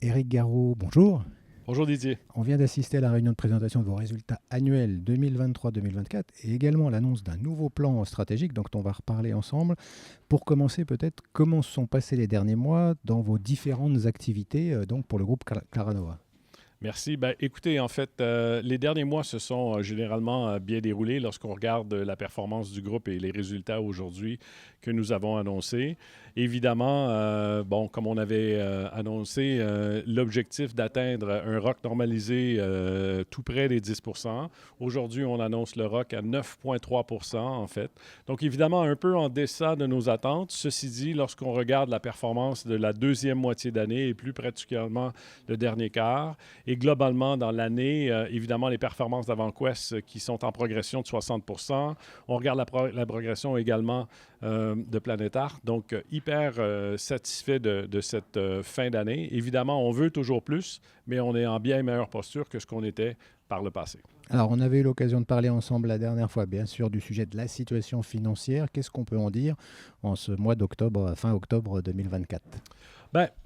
Éric Garraud, bonjour. Bonjour Didier. On vient d'assister à la réunion de présentation de vos résultats annuels 2023-2024 et également à l'annonce d'un nouveau plan stratégique dont on va reparler ensemble. Pour commencer peut-être, comment se sont passés les derniers mois dans vos différentes activités donc pour le groupe Claranova? Merci. Écoutez, en fait, les derniers mois se sont généralement bien déroulés lorsqu'on regarde la performance du groupe et les résultats aujourd'hui que nous avons annoncés. Évidemment, comme on avait annoncé, l'objectif d'atteindre un ROC normalisé tout près des 10 %. Aujourd'hui, on annonce le ROC à 9,3 % en fait. Donc, évidemment, un peu en deçà de nos attentes. Ceci dit, lorsqu'on regarde la performance de la deuxième moitié d'année et plus particulièrement le dernier quart, et globalement, dans l'année, évidemment, les performances d'AvantQuest qui sont en progression de 60 %. On regarde la progression également de Planète Art. Donc, hyper satisfait de cette fin d'année. Évidemment, on veut toujours plus, mais on est en bien meilleure posture que ce qu'on était par le passé. Alors, on avait eu l'occasion de parler ensemble la dernière fois, bien sûr, du sujet de la situation financière. Qu'est-ce qu'on peut en dire en ce mois d'octobre, fin octobre 2024?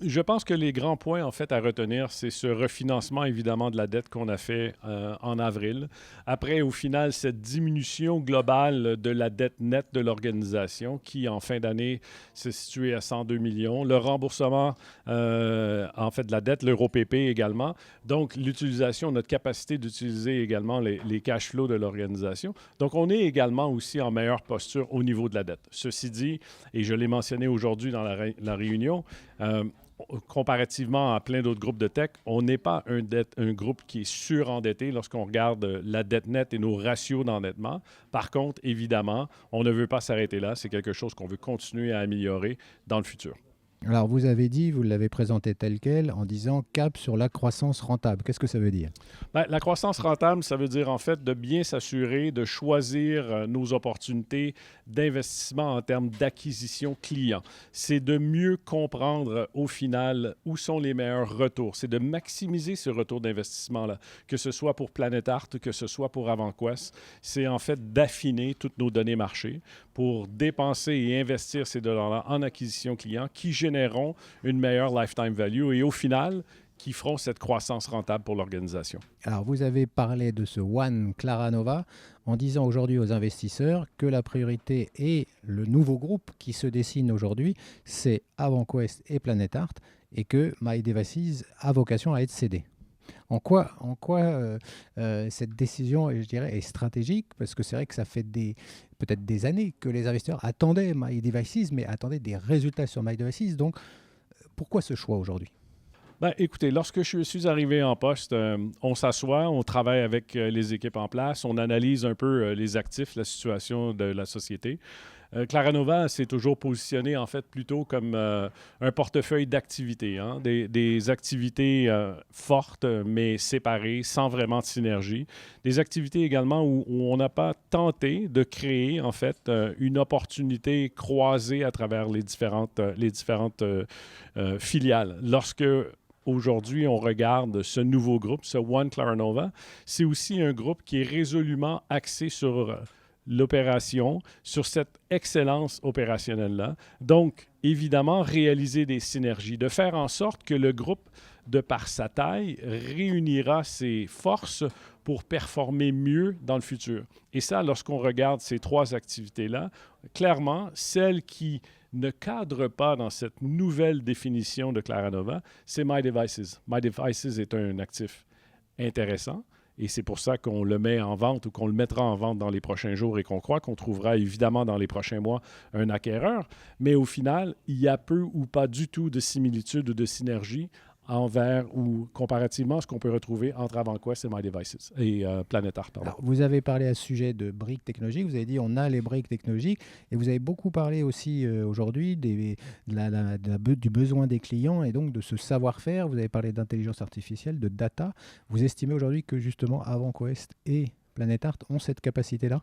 Je pense que les grands points, en fait, à retenir, c'est ce refinancement, évidemment, de la dette qu'on a fait en avril. Après, au final, cette diminution globale de la dette nette de l'organisation qui, en fin d'année, s'est située à 102 millions. Le remboursement, en fait, de la dette, l'EuroPP également. Donc, l'utilisation, notre capacité d'utiliser également les cash flows de l'organisation. Donc, on est également aussi en meilleure posture au niveau de la dette. Ceci dit, et je l'ai mentionné aujourd'hui dans la réunion, comparativement à plein d'autres groupes de tech, on n'est pas un groupe qui est surendetté lorsqu'on regarde la dette nette et nos ratios d'endettement. Par contre, évidemment, on ne veut pas s'arrêter là. C'est quelque chose qu'on veut continuer à améliorer dans le futur. Alors, vous avez dit, vous l'avez présenté tel quel en disant cap sur la croissance rentable. Qu'est-ce que ça veut dire? La croissance rentable, ça veut dire en fait de bien s'assurer de choisir nos opportunités d'investissement en termes d'acquisition client. C'est de mieux comprendre au final où sont les meilleurs retours. C'est de maximiser ce retour d'investissement-là, que ce soit pour Planète Art, que ce soit pour AvantQuest. C'est en fait d'affiner toutes nos données marché pour dépenser et investir ces dollars-là en acquisition client qui généreront une meilleure lifetime value et au final, qui feront cette croissance rentable pour l'organisation. Alors, vous avez parlé de ce One Claranova en disant aujourd'hui aux investisseurs que la priorité est le nouveau groupe qui se dessine aujourd'hui, c'est AvantQuest et Planète Art, et que MyDevices a vocation à être cédé. En quoi cette décision, je dirais, est stratégique? Parce que c'est vrai que ça fait peut-être des années que les investisseurs attendaient MyDevices, mais attendaient des résultats sur MyDevices. Donc, pourquoi ce choix aujourd'hui? Écoutez, lorsque je suis arrivé en poste, on s'assoit, on travaille avec les équipes en place, on analyse un peu les actifs, la situation de la société. Claranova s'est toujours positionné en fait plutôt comme un portefeuille d'activités, hein? Des activités fortes mais séparées, sans vraiment de synergie. Des activités également où on n'a pas tenté de créer en fait une opportunité croisée à travers les différentes filiales. Lorsque aujourd'hui, on regarde ce nouveau groupe, ce One Claranova, c'est aussi un groupe qui est résolument axé sur l'opération, sur cette excellence opérationnelle-là. Donc, évidemment, réaliser des synergies, de faire en sorte que le groupe, de par sa taille, réunira ses forces pour performer mieux dans le futur. Et ça, lorsqu'on regarde ces trois activités-là, clairement, celle qui ne cadre pas dans cette nouvelle définition de Claranova, c'est MyDevices. MyDevices est un actif intéressant. Et c'est pour ça qu'on le met en vente ou qu'on le mettra en vente dans les prochains jours et qu'on croit qu'on trouvera évidemment dans les prochains mois un acquéreur. Mais au final, il y a peu ou pas du tout de similitude ou de synergie envers ou comparativement à ce qu'on peut retrouver entre AvantQuest et MyDevices et Planète Art. Alors, vous avez parlé à ce sujet de briques technologiques, vous avez dit on a les briques technologiques et vous avez beaucoup parlé aussi aujourd'hui du besoin des clients et donc de ce savoir-faire. Vous avez parlé d'intelligence artificielle, de data. Vous estimez aujourd'hui que justement AvantQuest et Planète Art ont cette capacité-là?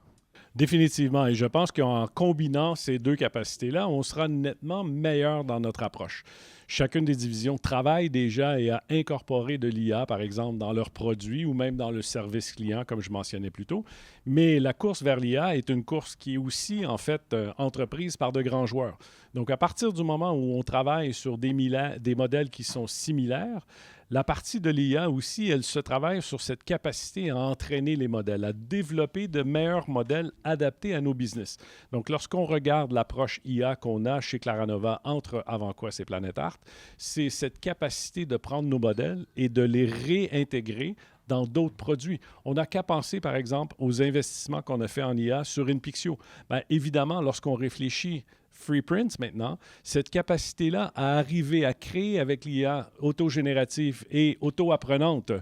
Définitivement. Et je pense qu'en combinant ces deux capacités-là, on sera nettement meilleur dans notre approche. Chacune des divisions travaille déjà et a incorporé de l'IA, par exemple, dans leurs produits ou même dans le service client, comme je mentionnais plus tôt. Mais la course vers l'IA est une course qui est aussi, en fait, entreprise par de grands joueurs. Donc, à partir du moment où on travaille sur des modèles qui sont similaires, la partie de l'IA aussi, elle se travaille sur cette capacité à entraîner les modèles, à développer de meilleurs modèles adaptés à nos business. Donc, lorsqu'on regarde l'approche IA qu'on a chez Claranova entre AvantQuest et PlanetArt, c'est cette capacité de prendre nos modèles et de les réintégrer dans d'autres produits. On n'a qu'à penser, par exemple, aux investissements qu'on a fait en IA sur InPixio. Bien, évidemment, lorsqu'on réfléchit FreePrints maintenant, cette capacité-là à arriver à créer avec l'IA autogénérative et auto-apprenante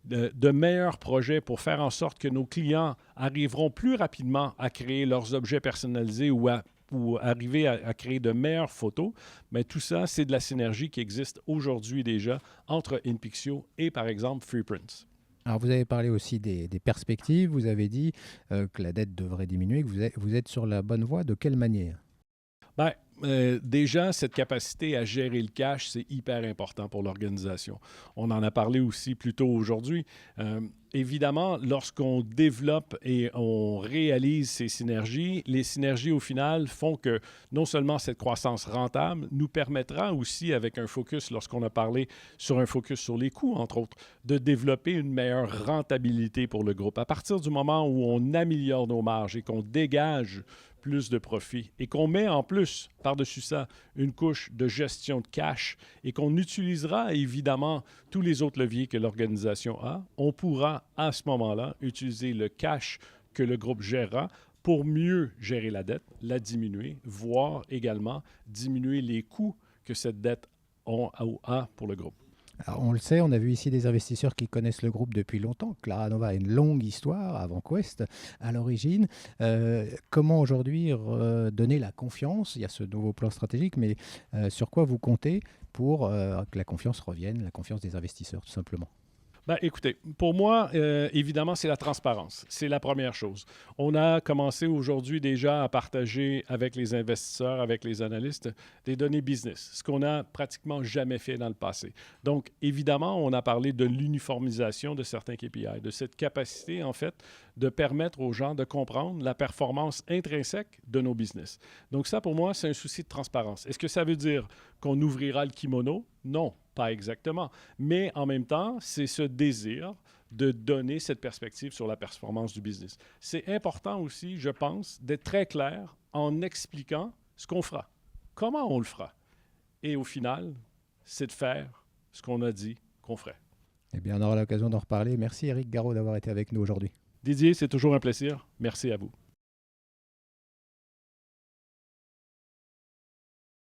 de meilleurs projets pour faire en sorte que nos clients arriveront plus rapidement à créer leurs objets personnalisés ou arriver à créer de meilleures photos, mais tout ça, c'est de la synergie qui existe aujourd'hui déjà entre InPixio et, par exemple, FreePrints. Alors, vous avez parlé aussi des perspectives. Vous avez dit que la dette devrait diminuer, que vous êtes sur la bonne voie. De quelle manière? Bien, déjà, cette capacité à gérer le cash, c'est hyper important pour l'organisation. On en a parlé aussi plus tôt aujourd'hui. Évidemment, lorsqu'on développe et on réalise ces synergies, les synergies, au final, font que non seulement cette croissance rentable nous permettra aussi, avec un focus, lorsqu'on a parlé sur un focus sur les coûts, entre autres, de développer une meilleure rentabilité pour le groupe. À partir du moment où on améliore nos marges et qu'on dégage plus de profits et qu'on met en plus, par-dessus ça, une couche de gestion de cash et qu'on utilisera évidemment tous les autres leviers que l'organisation a, on pourra à ce moment-là utiliser le cash que le groupe gérera pour mieux gérer la dette, la diminuer, voire également diminuer les coûts que cette dette a pour le groupe. Alors, on le sait, on a vu ici des investisseurs qui connaissent le groupe depuis longtemps. Claranova a une longue histoire, AvantQuest à l'origine. Comment aujourd'hui donner la confiance? Il y a ce nouveau plan stratégique, mais sur quoi vous comptez pour que la confiance revienne, la confiance des investisseurs, tout simplement? Ben, écoutez, pour moi, évidemment, c'est la transparence. C'est la première chose. On a commencé aujourd'hui déjà à partager avec les investisseurs, avec les analystes, des données business, ce qu'on n'a pratiquement jamais fait dans le passé. Donc, évidemment, on a parlé de l'uniformisation de certains KPI, de cette capacité, en fait, de permettre aux gens de comprendre la performance intrinsèque de nos business. Donc, ça, pour moi, c'est un souci de transparence. Est-ce que ça veut dire qu'on ouvrira le kimono? Non, pas exactement. Mais en même temps, c'est ce désir de donner cette perspective sur la performance du business. C'est important aussi, je pense, d'être très clair en expliquant ce qu'on fera, comment on le fera. Et au final, c'est de faire ce qu'on a dit qu'on ferait. Eh bien, on aura l'occasion d'en reparler. Merci Éric Garot d'avoir été avec nous aujourd'hui. Didier, c'est toujours un plaisir. Merci à vous.